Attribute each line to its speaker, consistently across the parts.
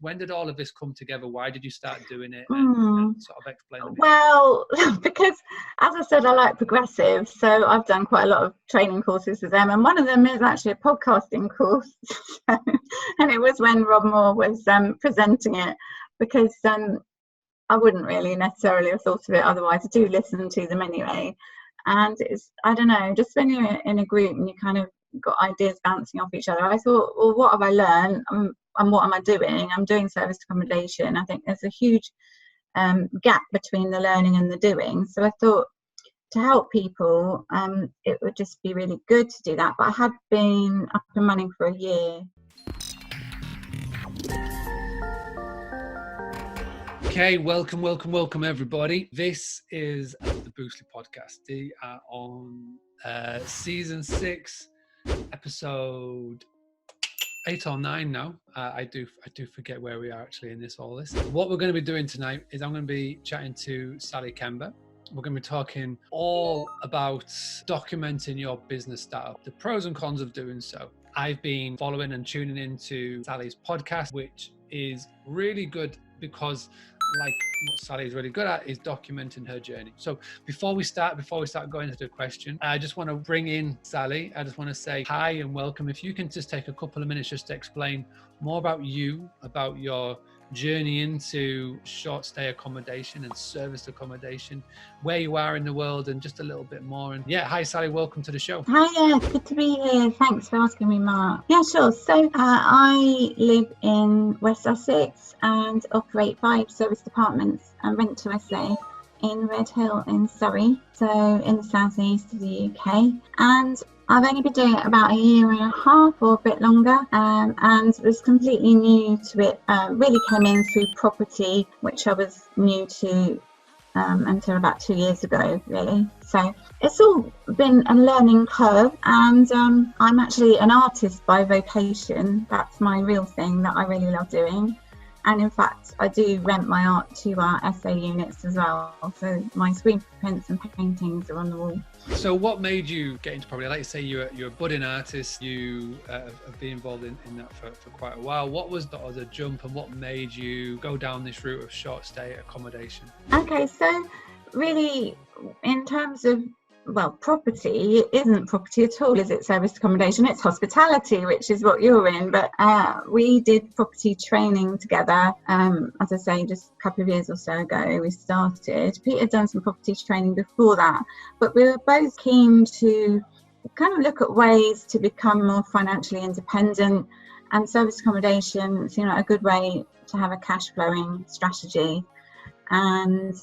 Speaker 1: when did all of this come together? Why did you start doing it?
Speaker 2: Mm.
Speaker 1: And sort of explain a bit.
Speaker 2: Well, because as I said, I like progressive, so I've done quite a lot of training courses with them, and one of them is actually a podcasting course. And it was when Rob Moore was presenting it, because I wouldn't really necessarily have thought of it otherwise. I do listen to them anyway, and it's, I don't know, just when you're in a group and you kind of got ideas bouncing off each other, I thought, well, what have I learned, and what am I doing? I'm doing service accommodation. I think there's a huge gap between the learning and the doing. So I thought, to help people, it would just be really good to do that. But I had been up and running for a year.
Speaker 1: Okay, welcome everybody. This is the Boostly Podcast. They are on season 6, episode 8 or 9 now. I do forget where we are actually in all this. What we're going to be doing tonight is I'm going to be chatting to Sally Kember. We're going to be talking all about documenting your business startup, the pros and cons of doing so. I've been following and tuning into Sally's podcast, which is really good because, like, what Sally is really good at is documenting her journey. So before we start going into the question, I just want to bring in Sally. I just want to say hi and welcome. If you can just take a couple of minutes just to explain more about you, about your journey into short stay accommodation and service accommodation, where you are in the world, and just a little bit more. And yeah, hi Sally, welcome to the show.
Speaker 2: Hi, good to be here. Thanks for asking me, Mark. Yeah, sure. So I live in West Sussex and operate 5 service departments and rent to SA in Red Hill in Surrey, so in the southeast of the UK. And I've only been doing it about a year and a half or a bit longer, and was completely new to it. Really came in through property, which I was new to until about 2 years ago, really. So it's all been a learning curve, and I'm actually an artist by vocation. That's my real thing that I really love doing. And in fact, I do rent my art to our SA units as well. So my screen prints and paintings are on the wall.
Speaker 1: So what made you get into property? Like you say, you're a budding artist. You have been involved in that for quite a while. What was the other jump, and what made you go down this route of short stay accommodation?
Speaker 2: Okay, so really, in terms of, well, property, it isn't property at all, is it? Service accommodation, it's hospitality, which is what you're in. But we did property training together, as I say, just a couple of years or so ago we started. Pete had done some property training before that, but we were both keen to kind of look at ways to become more financially independent, and service accommodation seemed like a good way to have a cash flowing strategy. And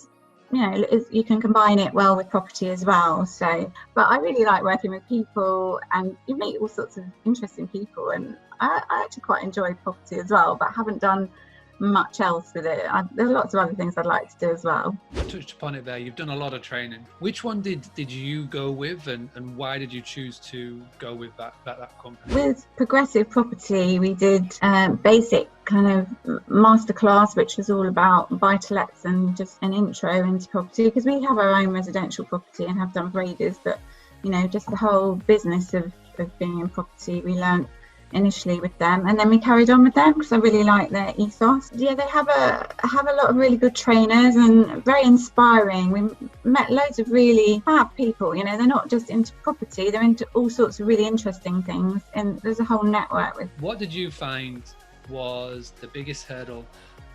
Speaker 2: you know, you can combine it well with property as well. So, but I really like working with people, and you meet all sorts of interesting people, and I actually quite enjoy property as well, but haven't done much else with it. There's lots of other things I'd like to do as well.
Speaker 1: You touched upon it there. You've done a lot of training. Which one did you go with, and why did you choose to go with that company?
Speaker 2: With Progressive Property, we did basic kind of masterclass, which was all about buy-to-lets and just an intro into property, because we have our own residential property and have done for ages, but you know, just the whole business of being in property we learned initially with them, and then we carried on with them because I really like their ethos. Yeah, they have a lot of really good trainers and very inspiring. We met loads of really fab people. You know, they're not just into property, they're into all sorts of really interesting things, and there's a whole network with.
Speaker 1: What did you find was the biggest hurdle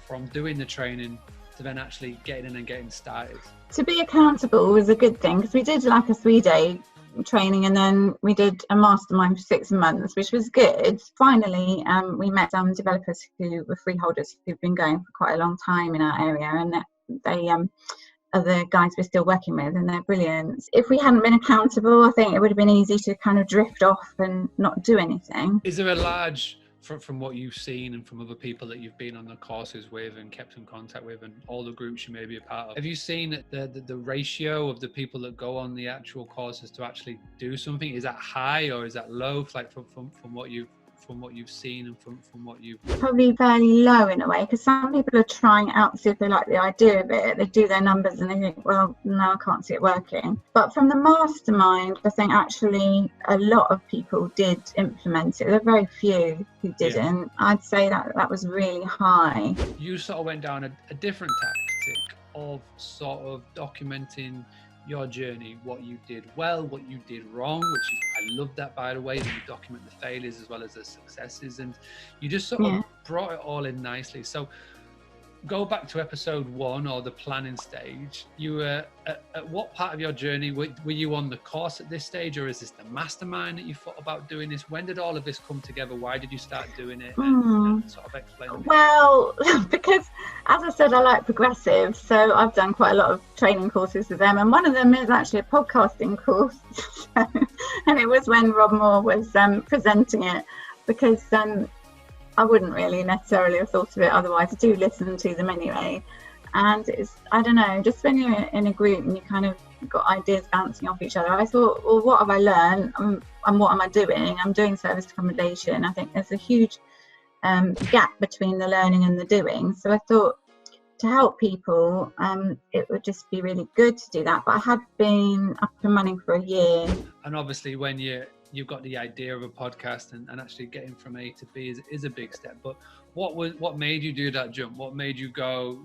Speaker 1: from doing the training to then actually getting in and getting started?
Speaker 2: To be accountable was a good thing, because we did like a 3-day training, and then we did a mastermind for 6 months, which was good. Finally, we met some developers who were freeholders who've been going for quite a long time in our area, and they are the guys we're still working with, and they're brilliant. If we hadn't been accountable, I think it would have been easy to kind of drift off and not do anything.
Speaker 1: Is there a large, from what you've seen and from other people that you've been on the courses with and kept in contact with, and all the groups you may be a part of, have you seen the ratio of the people that go on the actual courses to actually do something? Is that high or is that low? Like from what you've what you've seen and from what you've...
Speaker 2: Probably fairly low in a way, because some people are trying out to see if they like the idea of it. They do their numbers and they think, well, no, I can't see it working. But from the mastermind, I think actually a lot of people did implement it. There are very few who didn't. Yeah. I'd say that was really high.
Speaker 1: You sort of went down a different tactic of sort of documenting your journey, what you did well, what you did wrong, which is, I love that, by the way, that you document the failures as well as the successes, and you just sort of brought it all in nicely. So go back to episode 1, or the planning stage. You were at what part of your journey? Were you on the course at this stage, or is this the mastermind that you thought about doing this? When did all of this come together? Why did you start doing it? And sort of explain it.
Speaker 2: Well, because as I said, I like progressive, so I've done quite a lot of training courses with them, and one of them is actually a podcasting course. And it was when Rob Moore was presenting it, because I wouldn't really necessarily have thought of it otherwise. I do listen to them anyway. And it's, I don't know, just when you're in a group and you kind of got ideas bouncing off each other, I thought, well, what have I learned and what am I doing? I'm doing service accommodation. I think there's a huge gap between the learning and the doing. So I thought, to help people, it would just be really good to do that. But I had been up and running for a year.
Speaker 1: And obviously when you've got the idea of a podcast and actually getting from A to B is a big step. But what made you do that jump? What made you go,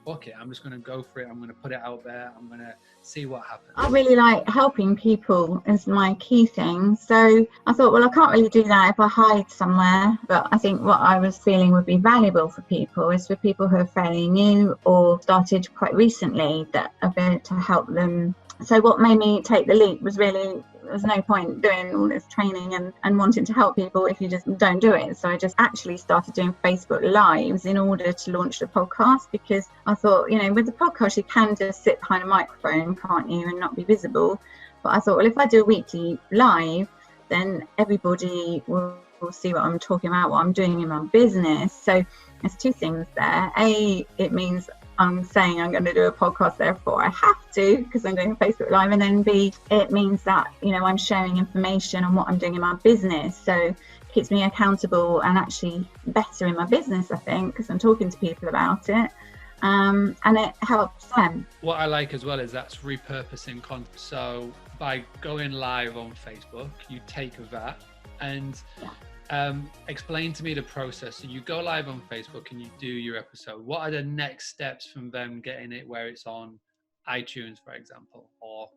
Speaker 1: okay, I'm just going to go for it. I'm going to put it out there. I'm going to see what happens.
Speaker 2: I really like helping people is my key thing. So I thought, well, I can't really do that if I hide somewhere. But I think what I was feeling would be valuable for people is for people who are fairly new or started quite recently, that are going to help them. So what made me take the leap was really, there's no point doing all this training and wanting to help people if you just don't do it. So I just actually started doing Facebook Lives in order to launch the podcast, because I thought, with the podcast, you can just sit behind a microphone, can't you, and not be visible. But I thought, well, if I do a weekly live, then everybody will see what I'm talking about, what I'm doing in my business. So there's two things there. A, it means I'm saying I'm going to do a podcast, therefore I have to, because I'm doing a Facebook Live. And then B, it means that, I'm sharing information on what I'm doing in my business. So it keeps me accountable and actually better in my business, I think, because I'm talking to people about it. And it helps them.
Speaker 1: What I like as well is that's repurposing content. So by going live on Facebook, you take that and explain to me the process. So you go live on Facebook and you do your episode. What are the next steps from them getting it where it's on iTunes, for example, or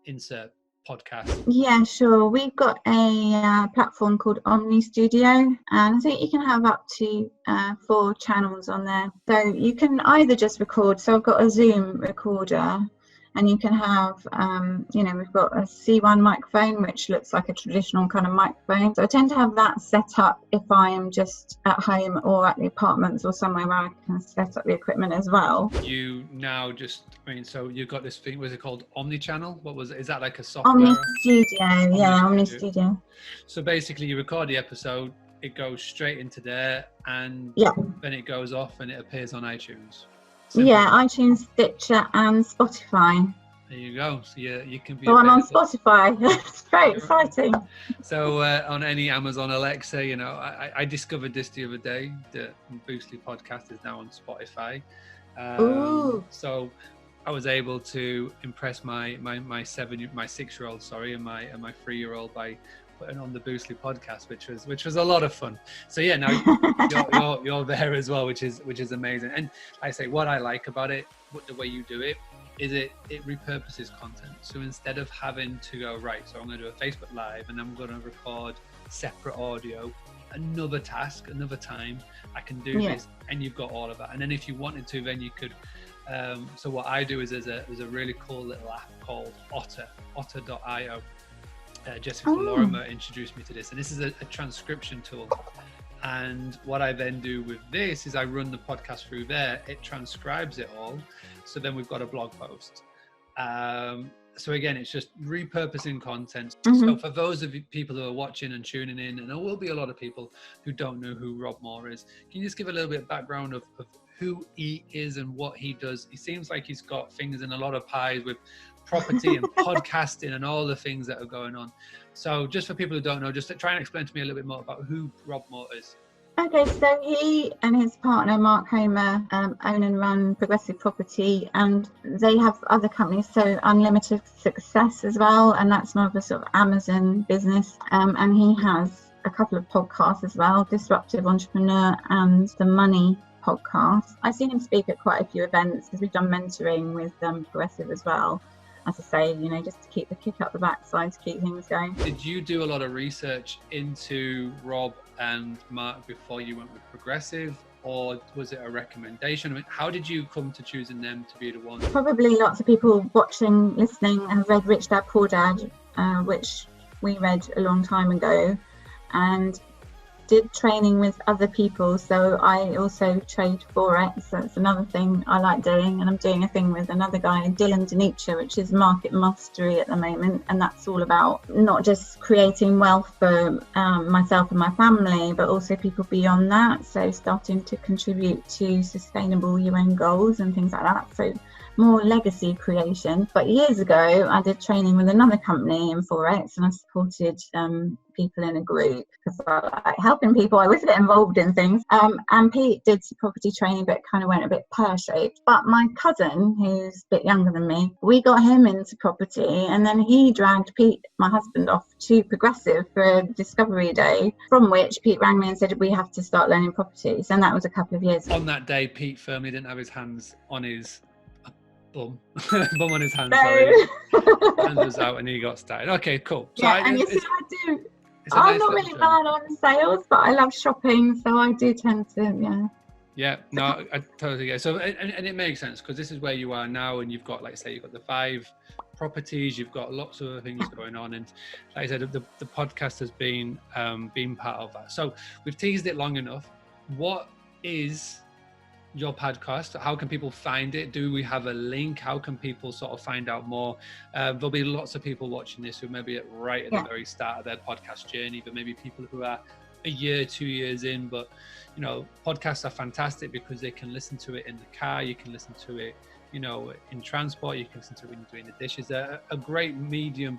Speaker 1: insert podcast?
Speaker 2: Yeah, sure. We've got a platform called Omni Studio, and I think you can have up to 4 channels on there. So you can either just record. So I've got a Zoom recorder, and you can have, we've got a C1 microphone, which looks like a traditional kind of microphone. So I tend to have that set up if I am just at home or at the apartments or somewhere where I can set up the equipment as well.
Speaker 1: You now so you've got this thing, was it called Omnichannel? What was it? Is that like a software?
Speaker 2: Omni Studio, Omni Studio.
Speaker 1: So basically you record the episode, it goes straight into there, and then it goes off and it appears on iTunes. Simple.
Speaker 2: Yeah, iTunes, Stitcher, and Spotify.
Speaker 1: There you go. So you can be.
Speaker 2: So I'm on Spotify. It's very exciting.
Speaker 1: So on any Amazon Alexa, I discovered this the other day. The Boostly podcast is now on Spotify. So I was able to impress my 6-year-old, and my 3-year-old by putting on the Boostly podcast, which was a lot of fun. So yeah, now you're there as well, which is amazing. And I say, what I like about it, the way you do it, is it repurposes content. So instead of having to go, right, so I'm going to do a Facebook Live and I'm going to record separate audio, another task, another time, I can do this, and you've got all of that. And then if you wanted to, then you could. So what I do is there's a really cool little app called otter.io. Jessica Lorimer introduced me to this, and this is a transcription tool. And what I then do with this is I run the podcast through there. It transcribes it all. So then we've got a blog post. So again, it's just repurposing content.
Speaker 2: Mm-hmm.
Speaker 1: So for those of you people who are watching and tuning in, and there will be a lot of people who don't know who Rob Moore is, can you just give a little bit of background of who he is and what he does? He seems like he's got fingers in a lot of pies with property and podcasting and all the things that are going on. So just for people who don't know, just to try and explain to me a little bit more about who Rob Moore is.
Speaker 2: Okay, so he and his partner Mark Homer own and run Progressive Property, and they have other companies, so Unlimited Success as well, and that's more of a sort of Amazon business. And he has a couple of podcasts as well, Disruptive Entrepreneur and The Money Podcast. I've seen him speak at quite a few events because we've done mentoring with Progressive as well. As I say, you know, just to keep the kick up the backside to keep things going.
Speaker 1: Did you do a lot of research into Rob and Mark before you went with Progressive, or was it a recommendation? I mean, how did you come to choosing them to be the ones?
Speaker 2: Probably lots of people watching, listening, have read Rich Dad Poor Dad, which we read a long time ago, and did training with other people. So I also trade Forex. That's another thing I like doing, and I'm doing a thing with another guy, Dylan Denicha, which is market mastery at the moment, and that's all about not just creating wealth for myself and my family, but also people beyond that, so starting to contribute to sustainable UN goals and things like that. So more legacy creation. But years ago I did training with another company in Forex, and I supported people in a group because I like helping people. I always get involved in things. And Pete did some property training, but kind of went a bit pear-shaped. But my cousin, who's a bit younger than me, we got him into property, and then he dragged Pete, my husband, off to Progressive for a discovery day, from which Pete rang me and said we have to start learning properties, and that was a couple of years.
Speaker 1: On that day, Pete firmly didn't have his hands on his bum on his hands. Sorry, hands was out and he got started. Okay, cool. So
Speaker 2: yeah, and you see, I'm not really bad on sales, but I love shopping, so I do tend to,
Speaker 1: yeah, no, I totally get it. So and it makes sense because this is where you are now, and you've got, like, say, you've got the 5 properties, you've got lots of other things going on, and like I said, the podcast has been part of that. So we've teased it long enough. What is your podcast? How can people find it? Do we have a link? How can people sort of find out more? There'll be lots of people watching this who maybe right at the very start of their podcast journey, but maybe people who are a year, 2 years in. But you know, podcasts are fantastic because they can listen to it in the car, you can listen to it, you know, in transport, you can listen to it when you're doing the dishes. A great medium,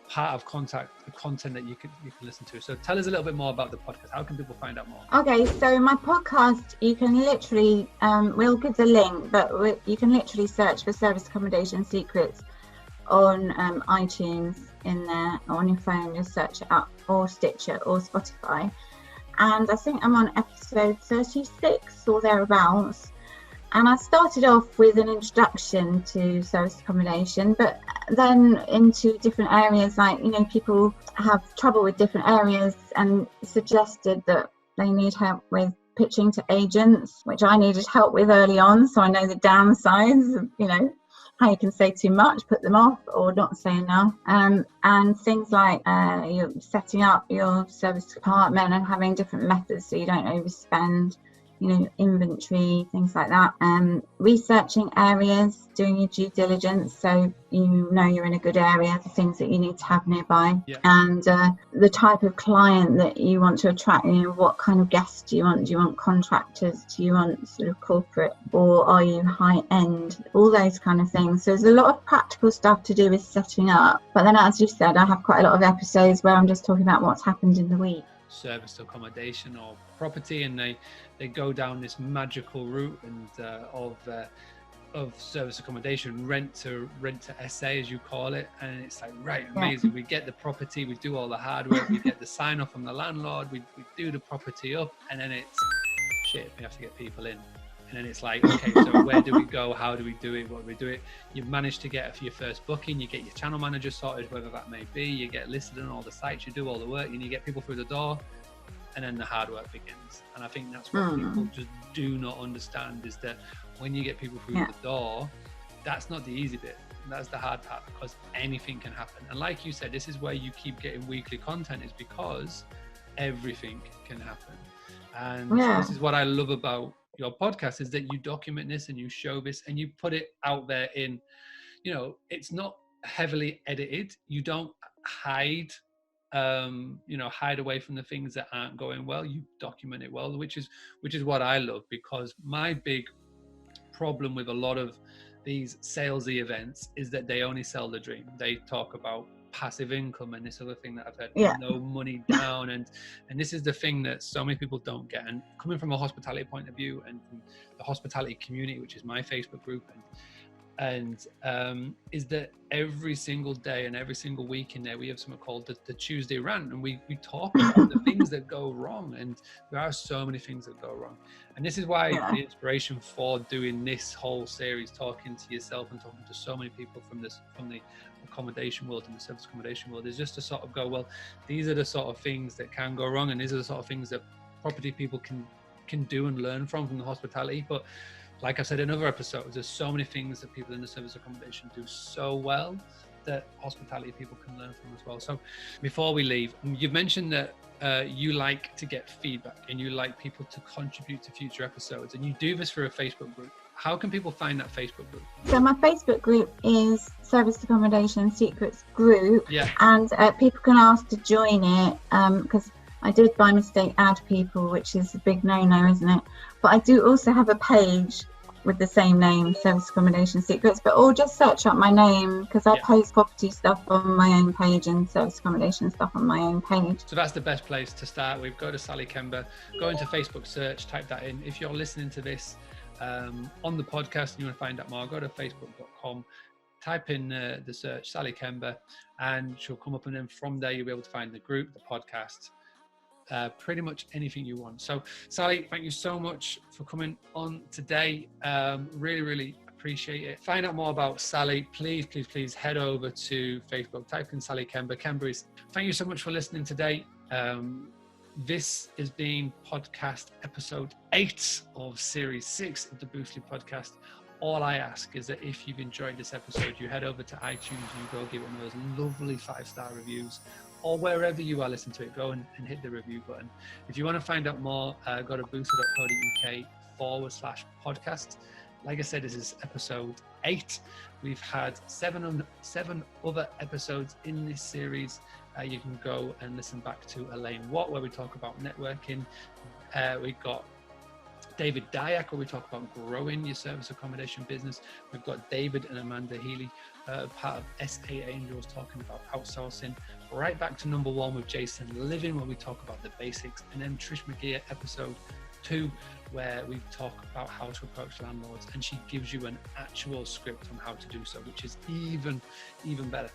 Speaker 1: part of content that you can listen to. So tell us a little bit more about the podcast. How can people find out more?
Speaker 2: Okay, so my podcast, you can literally, we'll give the link, but you can literally search for Service Accommodation Secrets on iTunes in there, or on your phone, just search it up, or Stitcher or Spotify. And I think I'm on episode 36 or thereabouts. And I started off with an introduction to service accommodation, but then into different areas, like, you know, people have trouble with different areas and suggested that they need help with pitching to agents, which I needed help with early on. So I know the downsides of, you know, how you can say too much, put them off, or not say enough. And things like you're setting up your service department and having different methods so you don't overspend, you know, inventory, things like that. Researching areas, doing your due diligence so you know you're in a good area, the things that you need to have nearby, and the type of client that you want to attract. You know, what kind of guests do you want? Do you want contractors? Do you want sort of corporate, or are you high end? All those kind of things. So there's a lot of practical stuff to do with setting up. But then, as you said, I have quite a lot of episodes where I'm just talking about what's happened in the week.
Speaker 1: Service accommodation or property, and they go down this magical route and of service accommodation, rent to SA, as you call it. And it's like, right, amazing. We get the property, we do all the hard work, we get the sign off from the landlord, we do the property up, and then it's shit, we have to get people in. And then it's like, okay, so where do we go? How do we do it? What do we do it? You've managed to get your first booking, you get your channel manager sorted, whatever that may be, you get listed on all the sites, you do all the work, and you get people through the door, and then the hard work begins. And I think that's what people just do not understand, is that when you get people through the door, that's not the easy bit. That's the hard part, because anything can happen. And like you said, this is where you keep getting weekly content, is because everything can happen. And this is what I love about your podcast, is that you document this and you show this and you put it out there in, you know, it's not heavily edited. You don't hide hide away from the things that aren't going well. You document it well, which is what I love, because my big problem with a lot of these salesy events is that they only sell the dream. They talk about passive income and this other thing that I've heard, no money down, and this is the thing that so many people don't get. And coming from a hospitality point of view, and from the hospitality community, which is my Facebook group, and is that every single day and every single week in there we have something called the Tuesday rant, and we talk about the things that go wrong, and there are so many things that go wrong. And this is why the inspiration for doing this whole series, talking to yourself and talking to so many people from the accommodation world and the service accommodation world, is just to sort of go, well, these are the sort of things that can go wrong, and these are the sort of things that property people can do and learn from the hospitality. But like I said in other episodes, there's so many things that people in the service accommodation do so well that hospitality people can learn from as well. So before we leave, you've mentioned that you like to get feedback and you like people to contribute to future episodes, and you do this through a Facebook group. How can people find that Facebook group?
Speaker 2: So my Facebook group is Service Accommodation Secrets Group, and people can ask to join it, because I did by mistake add people, which is a big no-no, isn't it? But I do also have a page with the same name, Service Accommodation Secrets, but all just search up my name, because I post property stuff on my own page and service accommodation stuff on my own page.
Speaker 1: So that's the best place to start with. Go to Sally Kember, go into Facebook search, type that in. If you're listening to this on the podcast and you want to find out more, go to facebook.com, type in the search Sally Kember, and she'll come up, and then from there you'll be able to find the group, the podcast, pretty much anything you want. So Sally, thank you so much for coming on today. Really appreciate it. Find out more about Sally, please head over to Facebook, type in Sally Kember. Thank you so much for listening today. This has been podcast episode 8 of series 6 of the Boostly podcast. All I ask is that if you've enjoyed this episode, you head over to iTunes and you go give one of those lovely 5-star reviews, or wherever you are listening to it, go and hit the review button. If you want to find out more, go to boostly.co.uk/podcast. Like I said, this is episode 8. We've had 7 other episodes in this series. You can go and listen back to Elaine Watt, where we talk about networking. We've got David Dyack, where we talk about growing your service accommodation business. We've got David and Amanda Healy, part of SA Angels, talking about outsourcing. Right back to number 1 with Jason Living, where we talk about the basics. And then Trish McGee, episode 2, where we talk about how to approach landlords, and she gives you an actual script on how to do so, which is even better.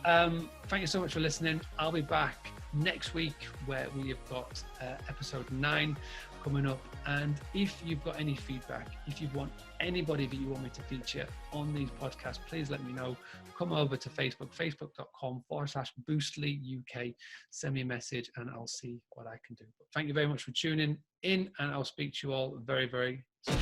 Speaker 1: Thank you so much for listening. I'll be back next week, where we have got episode 9 coming up. And if you've got any feedback, if you want anybody that you want me to feature on these podcasts, please let me know. Come over to Facebook, facebook.com/Boostly UK. Send me a message and I'll see what I can do. But thank you very much for tuning in, and I'll speak to you all very soon.